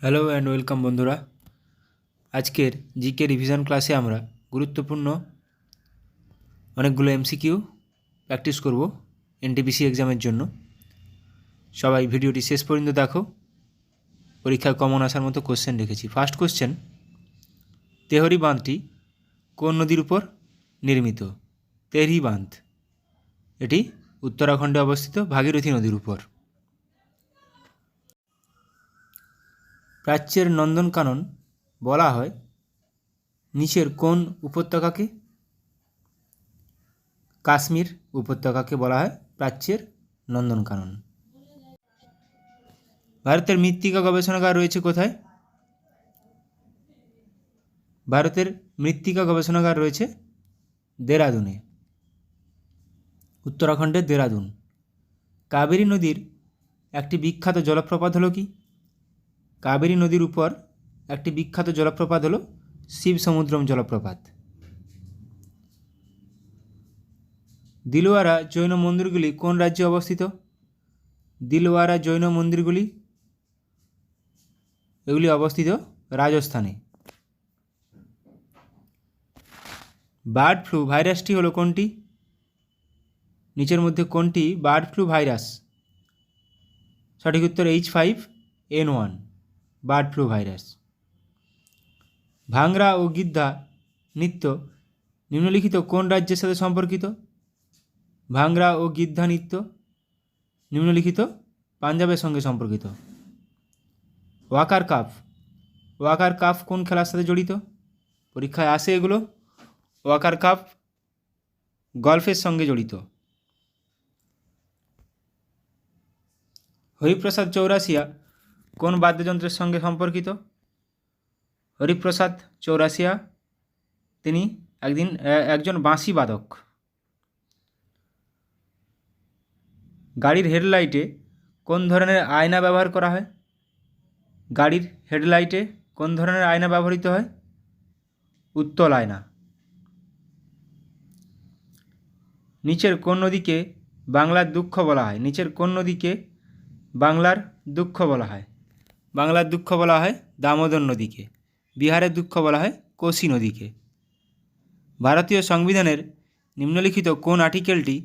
Hello and welcome বন্ধুরা। আজকের GK revision ক্লাসে আমরা গুরুত্বপূর্ণ অনেকগুলো এমসিকিউ প্র্যাকটিস করব এনটিপিসি এক্সামের জন্য। সবাই ভিডিওটি শেষ পর্যন্ত দেখো। পরীক্ষায় কমন আসার মতো কোশ্চেন রেখেছি। ফার্স্ট কোশ্চেন, তেহরি বাঁধটি কোন নদীর উপর নির্মিত? তেহরি বাঁধ এটি উত্তরাখণ্ডে অবস্থিত ভাগীরথী নদীর উপর। প্রাচ্যের নন্দনকানন বলা হয় নিচের কোন উপত্যকাকে? কাশ্মীর উপত্যকাকে বলা হয় প্রাচ্যের নন্দনকানন। ভারতের মৃত্তিকা গবেষণাগার রয়েছে কোথায়? ভারতের মৃত্তিকা গবেষণাগার রয়েছে দেরাদুনে, উত্তরাখণ্ডের দেরাদুন। কাবেরী নদীর একটি বিখ্যাত জলপ্রপাত হলো কি? কাবেরী নদীর উপর একটি বিখ্যাত জলপ্রপাত হলো শিব সমুদ্রম জলপ্রপাত। দিলওয়ারা জৈন মন্দিরগুলি কোন রাজ্যে অবস্থিত? দিলওয়ারা জৈন মন্দিরগুলি এগুলি অবস্থিত রাজস্থানে। বার্ড ফ্লু ভাইরাসটি হলো কোনটি? নিচের মধ্যে কোনটি বার্ড ফ্লু ভাইরাস? সঠিক উত্তর H5N1 bird flu virus. Bhangra ও গিদ্ধা নৃত্য নিম্নলিখিত কোন রাজ্যের সাথে সম্পর্কিত? ভাংরা ও গিদ্ধা নৃত্য নিম্নলিখিত পাঞ্জাবের সঙ্গে সম্পর্কিত। ওয়াকার কাপ কোন খেলার সাথে জড়িত? পরীক্ষায় আসে এগুলো। ওয়াকার কাপ গলফের সঙ্গে জড়িত। হরিপ্রসাদ চৌরাসিয়া কোন বাদ্যযন্ত্রের সঙ্গে সম্পর্কিত? হরিপ্রসাদ চৌরাসিয়া তিনি একজন বাঁশি বাদক। গাড়ির হেডলাইটে কোন ধরনের আয়না ব্যবহার করা হয়? গাড়ির হেডলাইটে কোন ধরনের আয়না ব্যবহৃত হয়? উত্তল আয়না। নিচের কোন নদীকে বাংলার দুঃখ বলা হয়? নিচের কোন নদীকে বাংলার দুঃখ বলা হয়? বাংলার দুঃখ বলা হয় দামোদর নদীকে। বিহারের দুঃখ বলা হয় কোশি নদীকে। ভারতীয় সংবিধানের নিম্নলিখিত কোন আর্টিকেলটি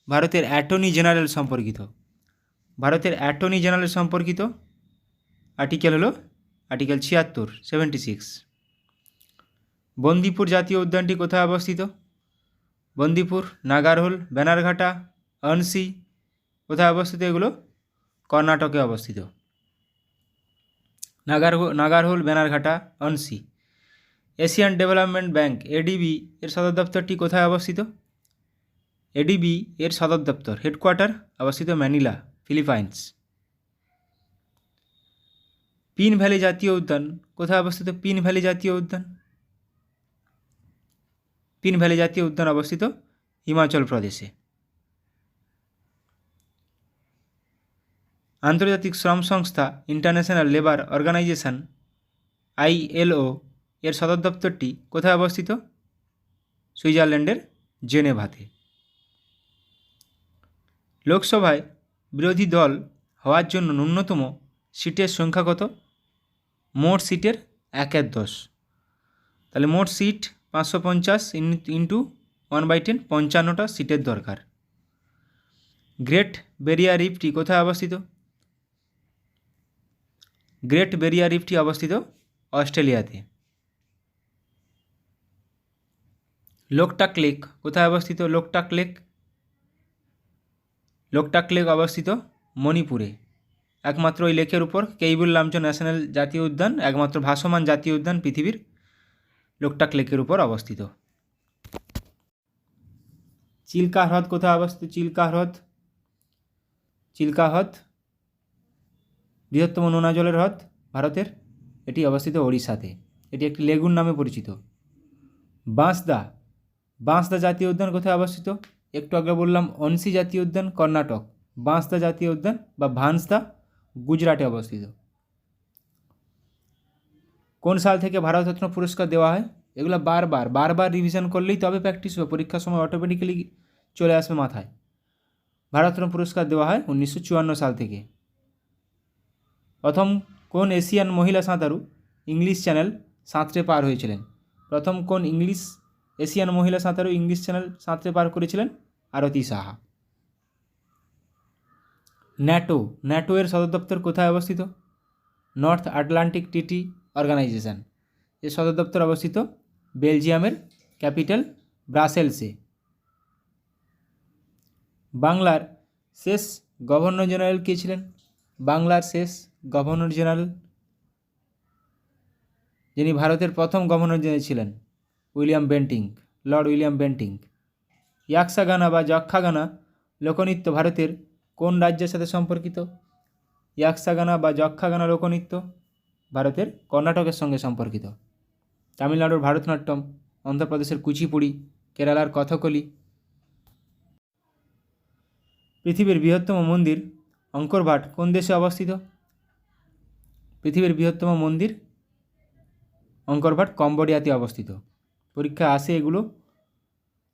ভারতের অ্যাটর্নি জেনারেল সম্পর্কিত? ভারতের অ্যাটর্নি জেনারেল সম্পর্কিত আর্টিকেল হলো আর্টিকেল 76। বন্দিপুর জাতীয় উদ্যানটি কোথায় অবস্থিত? বন্দিপুর, নাগারহোল, ব্যানারঘাটা, অনসি কোথায় অবস্থিত? এগুলো কর্ণাটকে অবস্থিত। Nagarhole, Bannerghatta, Anshi. Asian development bank ADB এর সদর দপ্তরটি কোথায় অবস্থিত? এডিবি এর সদর দপ্তর হেডকোয়ার্টার অবস্থিত ম্যানিলা, ফিলিপাইন্স। পিন ভ্যালি জাতীয় উদ্যান কোথায় অবস্থিত? পিন ভ্যালি জাতীয় উদ্যান অবস্থিত হিমাচল প্রদেশে। আন্তর্জাতিক শ্রম সংস্থা ইন্টারন্যাশনাল লেবার অর্গানাইজেশন ILO এর সদর দপ্তরটি কোথায় অবস্থিত? সুইজারল্যান্ডের জেনেভাতে। লোকসভায় বিরোধী দল হওয়ার জন্য ন্যূনতম সিটের সংখ্যা কত? মোট সিটের 1/10। তাহলে মোট সিট 550 ইন্টু 1/10, 55টা সিটের দরকার। গ্রেট ব্যারিয়ার রিফটি কোথায় অবস্থিত? গ্রেট ব্যারিয়ার রিফটি অবস্থিত অস্ট্রেলিয়াতে। লোকটাক লেক কোথায় অবস্থিত? লোকটাক লেক অবস্থিত মণিপুরে। একমাত্র ওই লেকের উপর কেইবুল লামচো ন্যাশনাল জাতীয় উদ্যান, একমাত্র ভাসমান জাতীয় উদ্যান পৃথিবীর লোকটাক লেকের উপর অবস্থিত। চিল্কা হ্রদ কোথায় অবস্থিত? চিল্কা হ্রদ বৃহত্তম নোনা জলের হ্রদ ভারতের, এটি অবস্থিত ওড়িশাতে। এটি একটি লেগুন নামে পরিচিত। বাঁসদা জাতীয় উদ্যান কোথায় অবস্থিত? একটু আগে বললাম অনসি জাতীয় উদ্যান কর্ণাটক। বাঁসদা জাতীয় উদ্যান বা ভান্সদা গুজরাটে অবস্থিত। কোন সাল থেকে ভারতরত্ন পুরস্কার দেওয়া হয়? এগুলো বারবার রিভিশন করলেই তবে প্র্যাকটিস হবে, পরীক্ষার সময় অটোমেটিক্যালি চলে আসবে মাথায়। ভারতরত্ন পুরস্কার দেওয়া হয় 1954 সাল থেকে। প্রথম কোন এশিয়ান মহিলা সাঁতারু ইংলিশ চ্যানেল সাঁতরে পার হয়েছিলেন? প্রথম কোন এশিয়ান মহিলা সাঁতারু ইংলিশ চ্যানেল সাঁতরে পার করেছিলেন? আরতি সাহা। ন্যাটো এর সদর দপ্তর কোথায় অবস্থিত? নর্থ আটলান্টিক ট্রিটি অর্গানাইজেশন এর সদর দপ্তর অবস্থিত বেলজিয়ামের ক্যাপিটাল ব্রাসেলসে। বাংলার শেষ গভর্নর জেনারেল কে ছিলেন? বাংলার শেষ গভর্নর জেনারেল, যিনি ভারতের প্রথম গভর্নর জেনারেল ছিলেন, লর্ড উইলিয়াম বেন্টিং। ইয়াক্সাগানা বা যক্ষাগানা লোকনৃত্য ভারতের কোন রাজ্যের সাথে সম্পর্কিত? ইয়াক্সাগানা বা যক্ষাগানা লোকনৃত্য ভারতের কর্ণাটকের সঙ্গে সম্পর্কিত। তামিলনাড়ুর ভারতনাট্যম, অন্ধ্রপ্রদেশের কুচিপুড়ি, কেরালার কথকলি। পৃথিবীর বৃহত্তম মন্দির অঙ্কর ভাট কোন দেশে অবস্থিত? পৃথিবীর বৃহত্তম মন্দির অঙ্কর ভাট কম্বোডিয়াতে অবস্থিত। পরীক্ষা আসে এগুলো।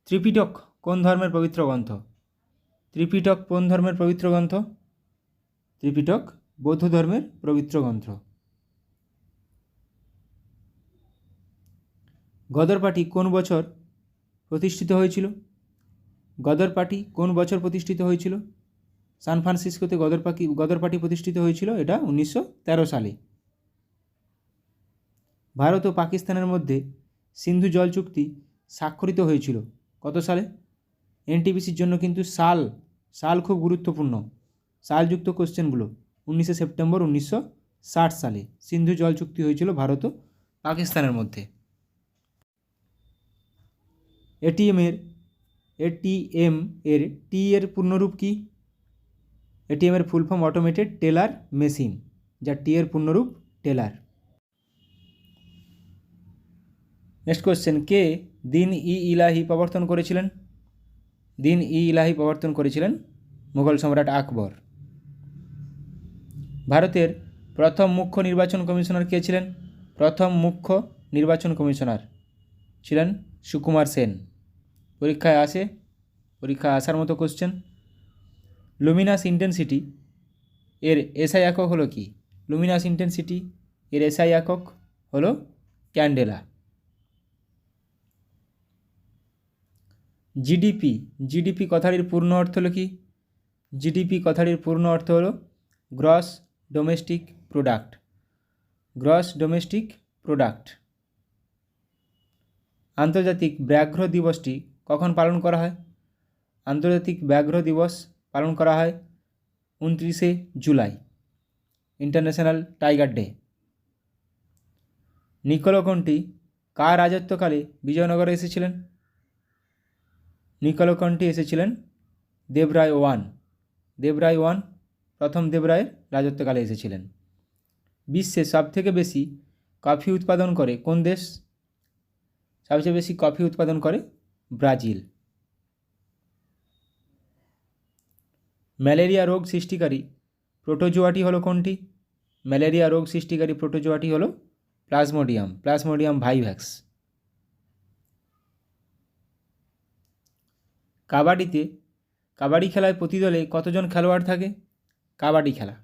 ত্রিপিটক কোন ধর্মের পবিত্র গ্রন্থ? ত্রিপিটক কোন ধর্মের পবিত্র গ্রন্থ? ত্রিপিটক বৌদ্ধ ধর্মের পবিত্র গ্রন্থ। গদর পার্টি কোন বছর প্রতিষ্ঠিত হয়েছিল? গদর পার্টি কোন বছর প্রতিষ্ঠিত হয়েছিল? সান ফ্রান্সিসকোতে গদর পার্টি প্রতিষ্ঠিত হয়েছিল, এটা 1913 সালে। ভারত ও পাকিস্তানের মধ্যে সিন্ধু জল চুক্তি স্বাক্ষরিত হয়েছিল কত সালে? এনটিপিসির জন্য কিন্তু সাল খুব গুরুত্বপূর্ণ। সালযুক্ত কোশ্চেনগুলো 19 সেপ্টেম্বর 1960 সালে সিন্ধু জল চুক্তি হয়েছিল ভারত ও পাকিস্তানের মধ্যে। এটিএম এর টি এর পূর্ণরূপ কি? এটিএম এর full form automated teller machine, যা টি এর পূর্ণরূপ টেলার। নেক্সট কোশ্চেন, কে দিন ই ইলাহি প্রবর্তন করেছিলেন? দিন ই ইলাহি প্রবর্তন করেছিলেন মুঘল সম্রাট আকবর। ভারতের প্রথম মুখ্য নির্বাচন কমিশনার কে ছিলেন? প্রথম মুখ্য নির্বাচন কমিশনার ছিলেন সুকুমার সেন। পরীক্ষায় আসার মতো কোশ্চেন। লুমিনাস ইন্টেন্সিটি এর এসআই একক হলো কি? লুমিনাস ইন্টেন্সিটি এর এসআই একক হলো ক্যান্ডেলা। জিডিপি কথাটির পূর্ণ অর্থ হলো কি? জিডিপি কথাটির পূর্ণ অর্থ হলো gross domestic product. Gross domestic product. আন্তর্জাতিক ব্যাঘ্র দিবসটি কখন পালন করা হয়? আন্তর্জাতিক ব্যাঘ্র দিবস পালন করা হয় 29শে July, international tiger day. Niccolo কার রাজত্বকালে বিজয়নগরে এসেছিলেন? নিকোলো এসেছিলেন দেবরায় ওয়ান প্রথম দেবরায়ের রাজত্বকালে এসেছিলেন। বিশ্বে সবথেকে বেশি কফি উৎপাদন করে কোন দেশ? সবচেয়ে বেশি কফি উৎপাদন করে ব্রাজিল। ম্যালেরিয়া রোগ সৃষ্টিকারী প্রোটোজোয়াটি হলো কোনটি? ম্যালেরিয়া রোগ সৃষ্টিকারী প্রোটোজোয়াটি হলো প্লাজমোডিয়াম ভাইভ্যাক্স। কাবাডি খেলায় প্রতি দলে কতজন খেলোয়াড় থাকে? কাবাডি খেলা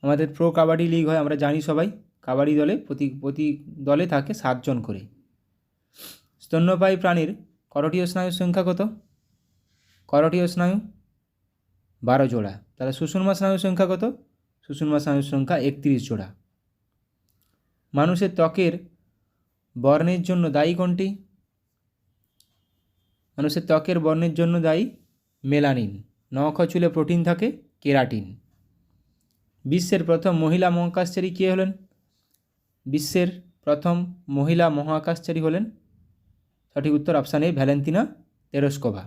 আমাদের প্রো কাবাডি লিগ হয়, আমরা জানি সবাই। কাবাডি দলে প্রতি দলে থাকে 7 জন করে। স্তন্যপায়ী প্রাণীর করোটীয় স্নায়ুর সংখ্যা কত? করোটীয় স্নায়ু 12 জোড়া। তাহলে সুষুম্না স্নায়ুর সংখ্যা কত? সুষুম্না স্নায়ুর সংখ্যা 31 জোড়া। মানুষের ত্বকের বর্ণের জন্য দায়ী কোনটি? মানুষের ত্বকের বর্ণের জন্য দায়ী মেলানিন। নখ ও চুলে প্রোটিন থাকে কেরাটিন। বিশ্বের প্রথম মহিলা মহাকাশচারী কে হলেন? বিশ্বের প্রথম মহিলা মহাকাশচারী হলেন, সঠিক উত্তর অপশান এ, ভ্যালেন্তিনা তেরস্কোভা।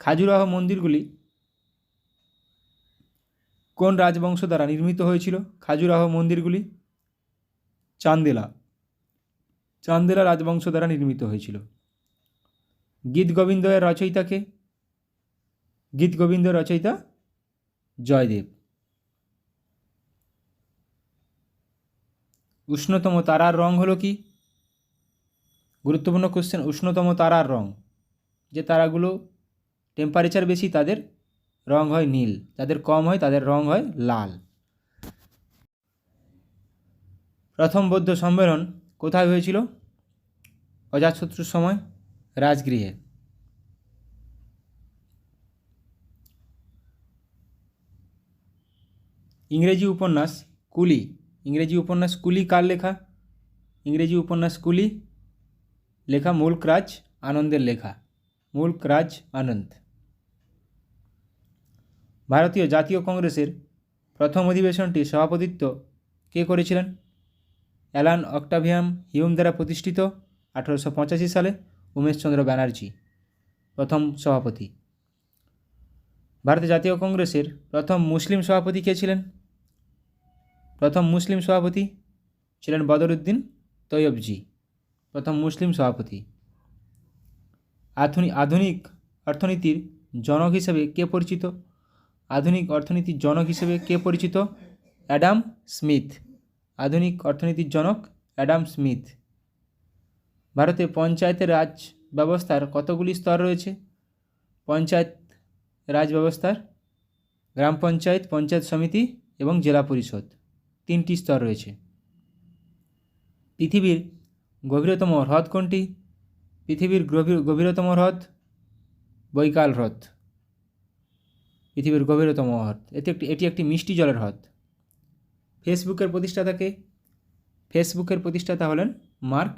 খাজুরাহো মন্দিরগুলি কোন রাজবংশ দ্বারা নির্মিত হয়েছিল? খাজুরাহো মন্দিরগুলি চান্দেলা রাজবংশ দ্বারা নির্মিত হয়েছিল। গীত গোবিন্দের রচয়িতাকে? গীত গোবিন্দের রচয়িতা জয়দেব। উষ্ণতম তারার রং হলো কি? গুরুত্বপূর্ণ কোশ্চেন। উষ্ণতম তারার রং, যে তারাগুলো টেম্পারেচার বেশি তাদের রং হয় নীল, যাদের কম হয় তাদের রং হয় লাল। প্রথম বৌদ্ধ সম্মেলন কোথায় হয়েছিল? অজাতশত্রুর সময় রাজগৃহে। ইংরেজি উপন্যাস কুলি, ইংরেজি উপন্যাস কুলি কার লেখা? ইংরেজি উপন্যাস কুলি লেখা মুল্করাজ আনন্দের লেখা, মুল্করাজ আনন্দ। ভারতীয় জাতীয় কংগ্রেসের প্রথম অধিবেশনটি সভাপতিত্ব কে করেছিলেন? অ্যালান অক্টাভিয়াম হিউম দ্বারা প্রতিষ্ঠিত 1885 সালে উমেশচন্দ্র ব্যানার্জি প্রথম সভাপতি। ভারতের জাতীয় কংগ্রেসের প্রথম মুসলিম সভাপতি কে ছিলেন? প্রথম মুসলিম সভাপতি ছিলেন বদরুদ্দিন তৈয়বজি, প্রথম মুসলিম সভাপতি। আধুনিক অর্থনীতির জনক হিসেবে কে পরিচিত? আধুনিক অর্থনীতির জনক হিসেবে কে পরিচিত? অ্যাডাম স্মিথ, আধুনিক অর্থনীতির জনক অ্যাডাম স্মিথ। ভারতে পঞ্চায়েতের রাজ ব্যবস্থার কতগুলি স্তর রয়েছে? পঞ্চায়েত রাজ ব্যবস্থার গ্রাম পঞ্চায়েত, পঞ্চায়েত সমিতি এবং জেলা পরিষদ, 3টি স্তর রয়েছে। পৃথিবীর গভীরতম হ্রদ কোনটি? পৃথিবীর গভীরতম হ্রদ বৈকাল হ্রদ, পৃথিবীর গভীরতম হ্রদ। এটি একটি মিষ্টি জলের হ্রদ। ফেসবুকের প্রতিষ্ঠাতা হলেন মার্ক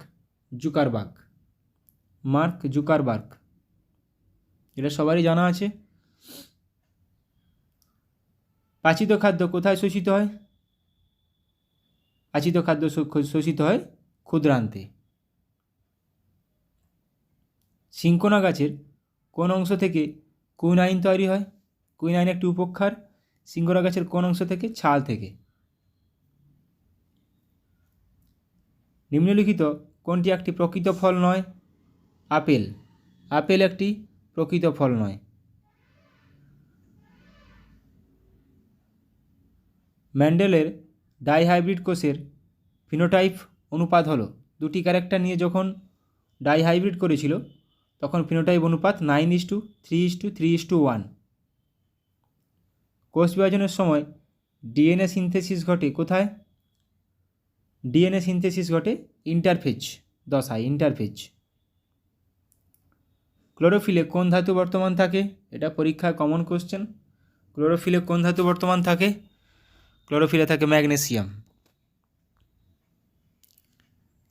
জুকারবার্গ, মার্ক জুকারবার্গ, এটা সবারই জানা আছে। পাচিত খাদ্য কোথায় শোষিত হয়? পাচিত খাদ্য শোষিত হয় ক্ষুদ্রান্তে। সিঙ্কোনা গাছের কোন অংশ থেকে কুইনাইন তৈরি হয়? কুইনাইন একটি উপক্ষার। সিঙ্কোনা গাছের কোন অংশ থেকে? ছাল থেকে। নিম্নলিখিত কোনটি একটি প্রকৃত ফল নয়? আপেল, আপেল একটি প্রকৃত ফল নয়। ম্যান্ডেলের ডাইহাইব্রিড কোষের ফিনোটাইপ অনুপাত হলো, দুটি ক্যারেক্টার নিয়ে যখন ডাইহাইব্রিড করেছিল তখন ফিনোটাইপ অনুপাত 9:3:3:1। কোষ বিভাজনের সময় ডিএনএ সিনথেসিস ঘটে কোথায়? ডিএনএ সিনথেসিস ঘটে ইন্টারফেজ দশায়, ইন্টারফেজ। ক্লোরোফিলে কোন ধাতু বর্তমান থাকে? এটা পরীক্ষায় কমন কোশ্চেন। ক্লোরোফিলে কোন ধাতু বর্তমান থাকে? ক্লোরোফিলে থাকে ম্যাগনেসিয়াম।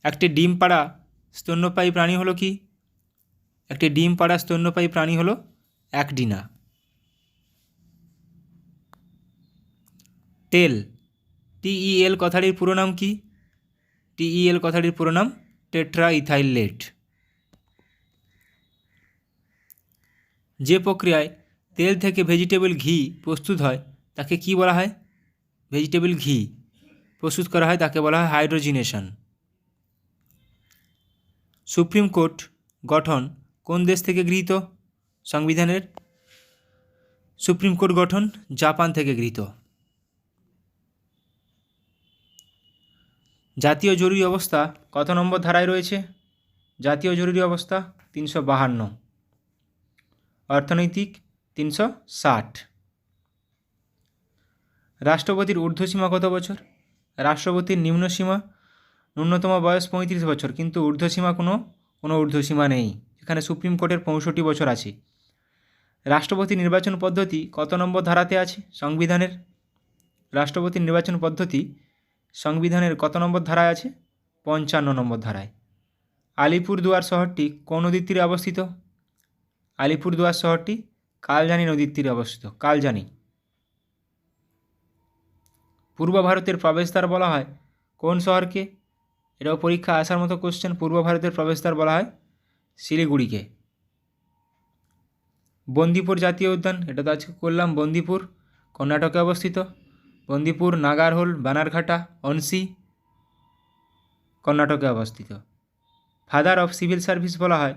একটি ডিম পাড়া স্তন্যপায়ী প্রাণী হলো কি? একটি ডিম পাড়া স্তন্যপায়ী প্রাণী হলো অ্যাকডিনা। টেল, TEL কথাটির পুরো নাম কি? TEL কথাটির পুরো নাম টেট্রা ইথাইলেট। যে প্রক্রিয়ায় তেল থেকে ভেজিটেবল ঘি প্রস্তুত হয় তাকে কি বলা হয়? ভেজিটেবল ঘি প্রস্তুত করা হয় তাকে বলা হয় হাইড্রোজিনেশন। সুপ্রিম কোর্ট গঠন কোন দেশ থেকে গৃহীত? সংবিধানের সুপ্রিম কোর্ট গঠন জাপান থেকে গৃহীত। জাতীয় জরুরি অবস্থা কত নম্বর ধারায় রয়েছে? জাতীয় জরুরি অবস্থা 352, অর্থনৈতিক 360। রাষ্ট্রপতির ঊর্ধ্বসীমা কত বছর? রাষ্ট্রপতির নিম্নসীমা ন্যূনতম বয়স 35 বছর, কিন্তু ঊর্ধ্বসীমা কোনো ঊর্ধ্বসীমা নেই, এখানে সুপ্রিম কোর্টের 65 বছর আছে। রাষ্ট্রপতি নির্বাচন পদ্ধতি কত নম্বর ধারাতে আছে সংবিধানের? রাষ্ট্রপতি নির্বাচন পদ্ধতি সংবিধানের কত নম্বর ধারায় আছে? 55 নম্বর ধারায়। আলিপুরদুয়ার শহরটি কোন নদীর তীরে অবস্থিত? আলিপুরদুয়ার শহরটি কালজানি নদীর তীরে অবস্থিত, কালজানি। পূর্ব ভারতের প্রবেশদ্বার বলা হয় কোন শহরকে? এটাও পরীক্ষা আসার মতো কোশ্চেন। পূর্ব ভারতের প্রবেশদ্বার বলা হয় শিলিগুড়িকে। বন্দিপুর জাতীয় উদ্যান, এটা তো আজকে করলাম, বন্দিপুর কর্ণাটকে অবস্থিত। বন্দিপুর, নাগারহোল, বানারঘাটা, অনসি কর্ণাটকে অবস্থিত। ফাদার অফ সিভিল সার্ভিস বলা হয়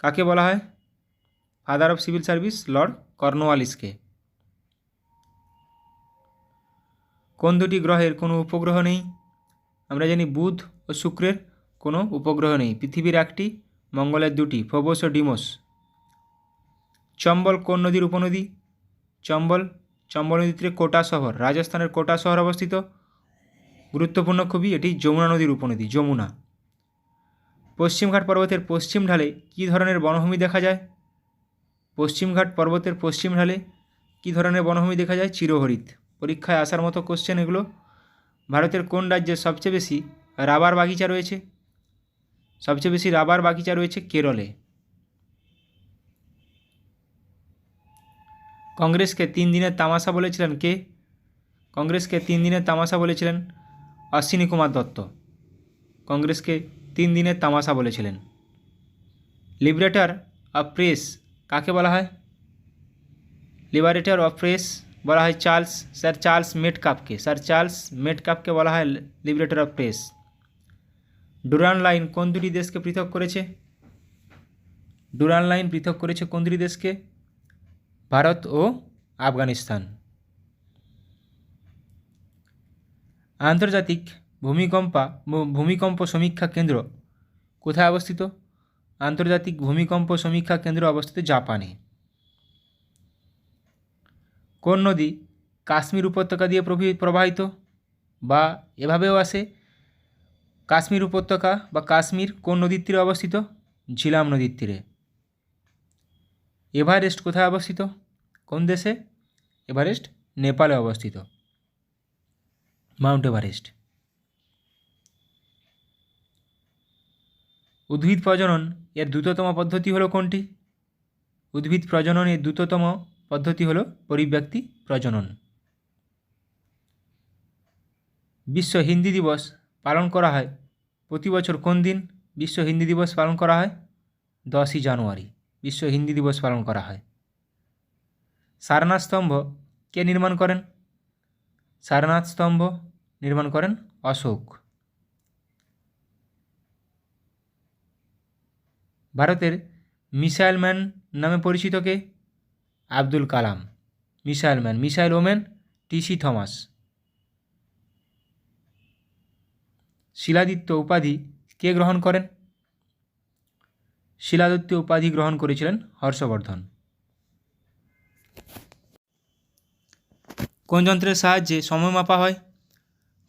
কাকে বলা হয়? Father of civil service lord কর্নওয়ালিসকে। কোন দুটি গ্রহের কোনো উপগ্রহ নেই? আমরা জানি বুধ ও শুক্রের কোনো উপগ্রহ নেই। পৃথিবীর একটি, মঙ্গলের দুটি, ফোবস ও ডিমোস। চম্বল কোন নদীর উপনদী? চম্বল, চম্বল নদীর তীরে কোটা শহর, রাজস্থানের কোটা শহর অবস্থিত। গুরুত্বপূর্ণ খুবই, এটি যমুনা নদীর উপনদী, যমুনা। পশ্চিমঘাট পর্বতের পশ্চিম ঢালে কী ধরনের বনভূমি দেখা যায়? পশ্চিমঘাট পর্বতের পশ্চিম ঢালে কী ধরনের বনভূমি দেখা যায়? চিরহরিৎ। পরীক্ষায় আসার মতো কোশ্চেন এগুলো। ভারতের কোন রাজ্যে সবচেয়ে বেশি রাবার বাগিচা রয়েছে? সবচেয়ে বেশি রাবার বাগিচা রয়েছে কেরলে। কংগ্রেসকে 3 দিনের তামাশা বলেছিলেন কে? কংগ্রেসকে 3 দিনের তামাশা বলেছিলেন অশ্বিনী কুমার দত্ত। কংগ্রেসকে 3 দিনের তামাশা বলেছিলেন। লিবারেটর অফ প্রেস কাকে বলা হয়? লিবারেটর অফ প্রেস বলা হয় স্যার চার্লস মেটকাফকে। স্যার চার্লস মেটকাফকে বলা হয় liberator of press. Durand line কোন দুটি দেশকে পৃথক করেছে? ডুরান্ড লাইন পৃথক করেছে কোন দুটি দেশকে? ভারত ও আফগানিস্তান। আন্তর্জাতিক ভূমিকম্প সমীক্ষা কেন্দ্র কোথায় অবস্থিত? আন্তর্জাতিক ভূমিকম্প সমীক্ষা কেন্দ্র অবস্থিত জাপানে। কোন নদী কাশ্মীর উপত্যকা দিয়ে প্রবাহিত? বা এভাবেও আসে, কাশ্মীর উপত্যকা বা কাশ্মীর কোন নদীর তীরে অবস্থিত? ঝিলাম নদীর তীরে। এভারেস্ট কোথায় অবস্থিত? কোন দেশে? এভারেস্ট নেপালে অবস্থিত, মাউন্ট এভারেস্ট। উদ্ভিদ প্রজনন এর দ্রুততম পদ্ধতি হলো কোনটি? উদ্ভিদ প্রজননের দ্রুততম পদ্ধতি হলো পরিব্যক্তি প্রজনন। বিশ্ব হিন্দি দিবস পালন করা হয় প্রতি বছর কোন দিন? বিশ্ব হিন্দি দিবস পালন করা হয় 10ই জানুয়ারি। বিশ্ব হিন্দি দিবস পালন করা হয়। সারনাথ স্তম্ভ কে নির্মাণ করেন? সারনাথ স্তম্ভ নির্মাণ করেন অশোক। ভারতের মিসাইল ম্যান নামে পরিচিত কে? Abdul Kalam. Missile man, missile woman Tessy Thomas. Shiladitya উপাধি কে গ্রহণ করেন? শিলাদিত্য উপাধি গ্রহণ করেছিলেন হর্ষবর্ধন। কোন যন্ত্রের সাহায্যে সময় মাপা হয়?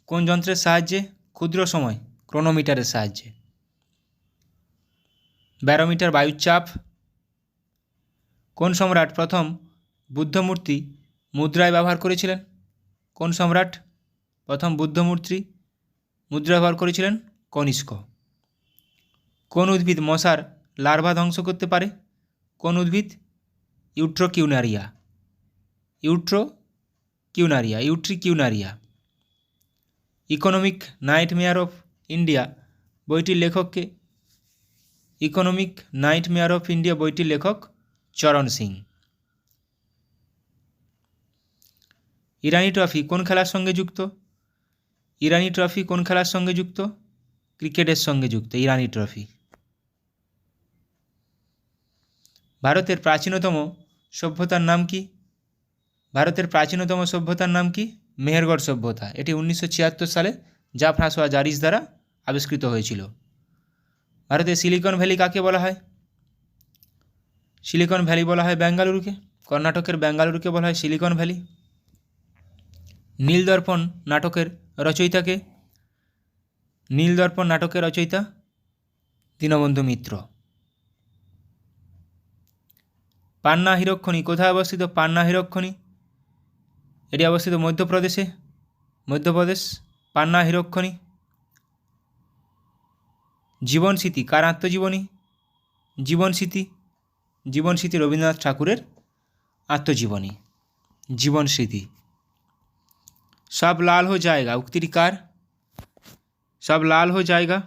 কোন যন্ত্রের সাহায্যে? ক্ষুদ্র সময় ক্রোনোমিটারের সাহায্যে। ব্যারোমিটার বায়ুর চাপ। কোন সম্রাট প্রথম বুদ্ধমূর্তি মুদ্রায় ব্যবহার করেছিলেন? কোন সম্রাট প্রথম বুদ্ধমূর্তি মুদ্রা ব্যবহার করেছিলেন? কনিষ্ক। কোন উদ্ভিদ মশার লার্ভা ধ্বংস করতে পারে? কোন উদ্ভিদ? ইউট্রিকিউনারিয়া। ইউট্রিকিউনারিয়া। ইকোনমিক নাইটমেয়ার অফ ইন্ডিয়া বইটির লেখককে? ইকোনমিক নাইটমেয়ার অফ ইন্ডিয়া বইটির লেখক চরণ সিং। ইরানি ট্রফি কোন খেলার সঙ্গে যুক্ত? ইরানি ট্রফি কোন খেলার সঙ্গে যুক্ত? ক্রিকেটের সঙ্গে যুক্ত ইরানি ট্রফি। ভারতের প্রাচীনতম সভ্যতার নাম কি? ভারতের প্রাচীনতম সভ্যতার নাম কি? মেহেরগড় সভ্যতা। এটি 1976 সালে ফ্রাঁসোয়া জারিস দ্বারা আবিষ্কৃত হয়েছিল। ভারতের সিলিকন ভ্যালি কাকে বলা হয়? সিলিকন ভ্যালি বলা হয় বেঙ্গালুরুকে। কর্ণাটকের বেঙ্গালুরুকে বলা হয় সিলিকন ভ্যালি। নীলদর্পণ নাটকের রচয়িতাকে? নীলদর্পণ নাটকের রচয়িতা দীনবন্ধু মিত্র। পান্না হীরকখনি কোথায় অবস্থিত? পান্না হীরকখনি এটি অবস্থিত মধ্যপ্রদেশে। মধ্যপ্রদেশ পান্না হীরকখনি। জীবনস্মৃতি কার আত্মজীবনী? জীবনস্মৃতি রবীন্দ্রনাথ ঠাকুরের আত্মজীবনী জীবনস্মৃতি। সব লাল হো জায়গা উক্তিটি কার? সব লাল হো জায়গা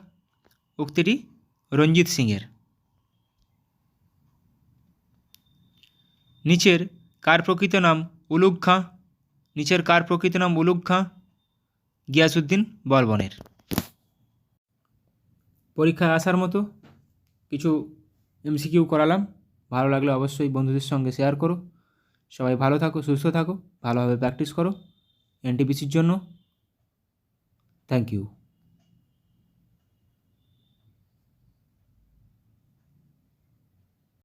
উক্তিটি রঞ্জিত সিংয়ের। নিচের কার প্রকৃত নাম উলুগ খাঁ? নিচের কার প্রকৃত নাম উলুগ খাঁ? গিয়াসউদ্দিন বলবনের। পরীক্ষায় আসার মতো কিছু এমসিকিউ করালাম। ভালো লাগলে অবশ্যই বন্ধুদের সঙ্গে শেয়ার করো। সবাই ভালো থাকো, সুস্থ থাকো, ভালোভাবে প্র্যাকটিস করো এনটিপিসির জন্য। Thank you.